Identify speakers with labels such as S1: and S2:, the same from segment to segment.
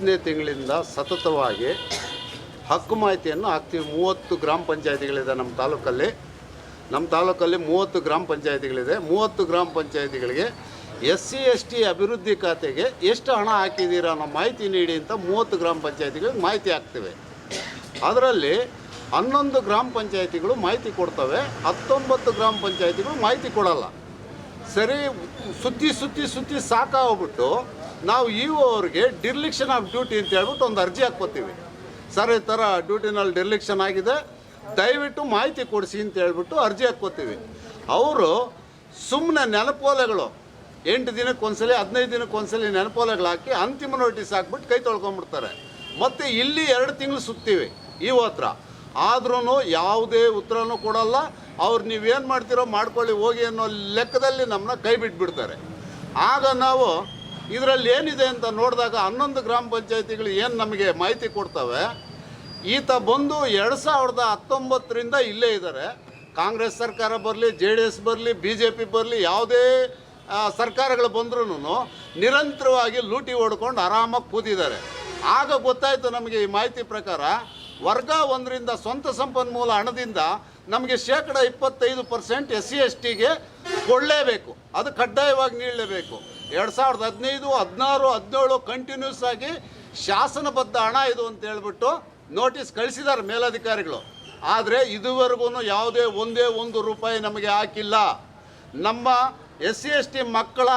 S1: 5ನೇ ತಿಂಗಳಿಂದ ಸತತವಾಗಿ ಹಕ್ಕು ಮಾಹಿತಿಯನ್ನು ಹಾಕ್ತೀವಿ. 30 ಗ್ರಾಮ ಪಂಚಾಯಿತಿಗಳಿದೆ ನಮ್ಮ ತಾಲೂಕಲ್ಲಿ. 30 ಗ್ರಾಮ ಪಂಚಾಯಿತಿಗಳಿದೆ. 30 ಗ್ರಾಮ ಪಂಚಾಯಿತಿಗಳಿಗೆ SC ST ಅಭಿವೃದ್ಧಿ ಖಾತೆಗೆ ಎಷ್ಟು ಹಣ ಹಾಕಿದ್ದೀರಾ ಅನ್ನೋ ಮಾಹಿತಿ ನೀಡಿ ಅಂತ 30 ಗ್ರಾಮ ಪಂಚಾಯಿತಿಗಳಿಗೆ ಮಾಹಿತಿ ಹಾಕ್ತೇವೆ. ಅದರಲ್ಲಿ 11 ಗ್ರಾಮ ಪಂಚಾಯಿತಿಗಳು ಮಾಹಿತಿ ಕೊಡ್ತವೆ, 19 ಗ್ರಾಮ ಪಂಚಾಯಿತಿಗಳು ಮಾಹಿತಿ ಕೊಡಲ್ಲ. ಸರಿ, ಸುತ್ತಿ ಸಾಕಾಗ್ಬಿಟ್ಟು ನಾವು ಅವ್ರಿಗೆ ಡಿರ್ಲಿಕ್ಷನ್ ಆಫ್ ಡ್ಯೂಟಿ ಅಂತ ಹೇಳ್ಬಿಟ್ಟು ಒಂದು ಅರ್ಜಿ ಹಾಕ್ಕೋತೀವಿ. ಸರ್, ಈ ಥರ ಡ್ಯೂಟಿನಲ್ಲಿ ಡಿರ್ಲಿಕ್ಷನ್ ಆಗಿದೆ, ದಯವಿಟ್ಟು ಮಾಹಿತಿ ಕೊಡಿಸಿ ಅಂತ ಹೇಳ್ಬಿಟ್ಟು ಅರ್ಜಿ ಹಾಕ್ಕೋತೀವಿ. ಅವರು ಸುಮ್ಮನೆ ನೆನಪೋಲೆಗಳು 8 ದಿನಕ್ಕೊಂದ್ಸಲಿ 15 ದಿನಕ್ಕೊಂದ್ಸಲಿ ನೆನಪೋಲೆಗಳು ಹಾಕಿ ಅಂತಿಮ ನೋಟಿಸ್ ಹಾಕ್ಬಿಟ್ಟು ಕೈ ತೊಳ್ಕೊಂಬಿಡ್ತಾರೆ. ಮತ್ತು ಇಲ್ಲಿ 2 ತಿಂಗಳು ಸುತ್ತೀವಿ ಹತ್ರ, ಆದ್ರೂ ಯಾವುದೇ ಉತ್ತರನೂ ಕೊಡಲ್ಲ. ಅವ್ರು ನೀವೇನು ಮಾಡ್ತೀರೋ ಮಾಡ್ಕೊಳ್ಳಿ ಹೋಗಿ ಅನ್ನೋ ಲೆಕ್ಕದಲ್ಲಿ ನಮ್ಮನ್ನ ಕೈ ಬಿಟ್ಬಿಡ್ತಾರೆ. ಆಗ ನಾವು ಇದರಲ್ಲಿ ಏನಿದೆ ಅಂತ ನೋಡಿದಾಗ 11 ಗ್ರಾಮ ಪಂಚಾಯಿತಿಗಳು ಏನು ನಮಗೆ ಮಾಹಿತಿ ಕೊಡ್ತವೆ, ಈತ ಬಂದು 2019ರಿಂದ ಇಲ್ಲೇ ಇದ್ದಾರೆ. ಕಾಂಗ್ರೆಸ್ ಸರ್ಕಾರ ಬರಲಿ, JDS ಬರಲಿ, BJP ಬರಲಿ, ಯಾವುದೇ ಸರ್ಕಾರಗಳು ಬಂದ್ರೂ ನಿರಂತರವಾಗಿ ಲೂಟಿ ಹೊಡ್ಕೊಂಡು ಆರಾಮಾಗಿ ಕೂತಿದ್ದಾರೆ. ಆಗ ಗೊತ್ತಾಯಿತು ನಮಗೆ ಈ ಮಾಹಿತಿ ಪ್ರಕಾರ ವರ್ಗ 1ರಿಂದ ಸ್ವಂತ ಸಂಪನ್ಮೂಲ ಹಣದಿಂದ ನಮಗೆ 25% SC STಗೆ ಕೊಡಲೇಬೇಕು, ಅದು ಕಡ್ಡಾಯವಾಗಿ ನೀಡಲೇಬೇಕು. 2015, 16, 17 ಕಂಟಿನ್ಯೂಸ್ ಆಗಿ ಶಾಸನಬದ್ಧ ಹಣ ಇದು ಅಂತ ಹೇಳ್ಬಿಟ್ಟು ನೋಟಿಸ್ ಕಳಿಸಿದ್ದಾರೆ ಮೇಲಧಿಕಾರಿಗಳು. ಆದರೆ ಇದುವರೆಗೂ ಯಾವುದೇ ಒಂದೇ ಒಂದು ರೂಪಾಯಿ ನಮಗೆ ಹಾಕಿಲ್ಲ. ನಮ್ಮ SC ST ಮಕ್ಕಳ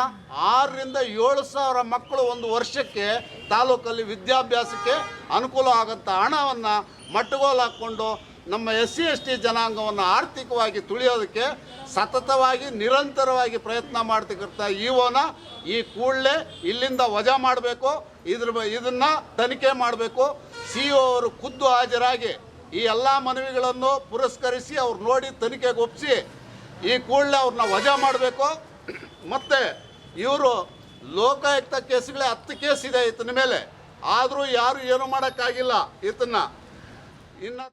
S1: 6ರಿಂದ 7 ಸಾವಿರ ಮಕ್ಕಳು ಒಂದು ವರ್ಷಕ್ಕೆ ತಾಲೂಕಲ್ಲಿ ವಿದ್ಯಾಭ್ಯಾಸಕ್ಕೆ ಅನುಕೂಲ ಆಗೋಂಥ ಹಣವನ್ನು ಮಟ್ಟಗೋಲು ಹಾಕ್ಕೊಂಡು ನಮ್ಮ SC ST ಜನಾಂಗವನ್ನು ಆರ್ಥಿಕವಾಗಿ ತುಳಿಯೋದಕ್ಕೆ ಸತತವಾಗಿ ನಿರಂತರವಾಗಿ ಪ್ರಯತ್ನ ಮಾಡ್ತಿರ್ತಾ ಈ ಕೂಡಲೇ ಇಲ್ಲಿಂದ ವಜಾ ಮಾಡಬೇಕು. ಇದನ್ನು ತನಿಖೆ ಮಾಡಬೇಕು. CO ಅವರು ಖುದ್ದು ಹಾಜರಾಗಿ ಈ ಎಲ್ಲ ಮನವಿಗಳನ್ನು ಪುರಸ್ಕರಿಸಿ ಅವ್ರು ನೋಡಿ ತನಿಖೆಗೆ ಒಪ್ಪಿಸಿ ಈ ಕೂಡಲೇ ಅವ್ರನ್ನ ವಜಾ ಮಾಡಬೇಕು. ಮತ್ತು ಇವರು ಲೋಕಾಯುಕ್ತ ಕೇಸುಗಳೇ 10 ಕೇಸ್ ಇದೆ ಈತನ ಮೇಲೆ, ಆದರೂ ಯಾರು ಏನು ಮಾಡೋಕ್ಕಾಗಿಲ್ಲ ಈತನ್ನ. ಇನ್ನು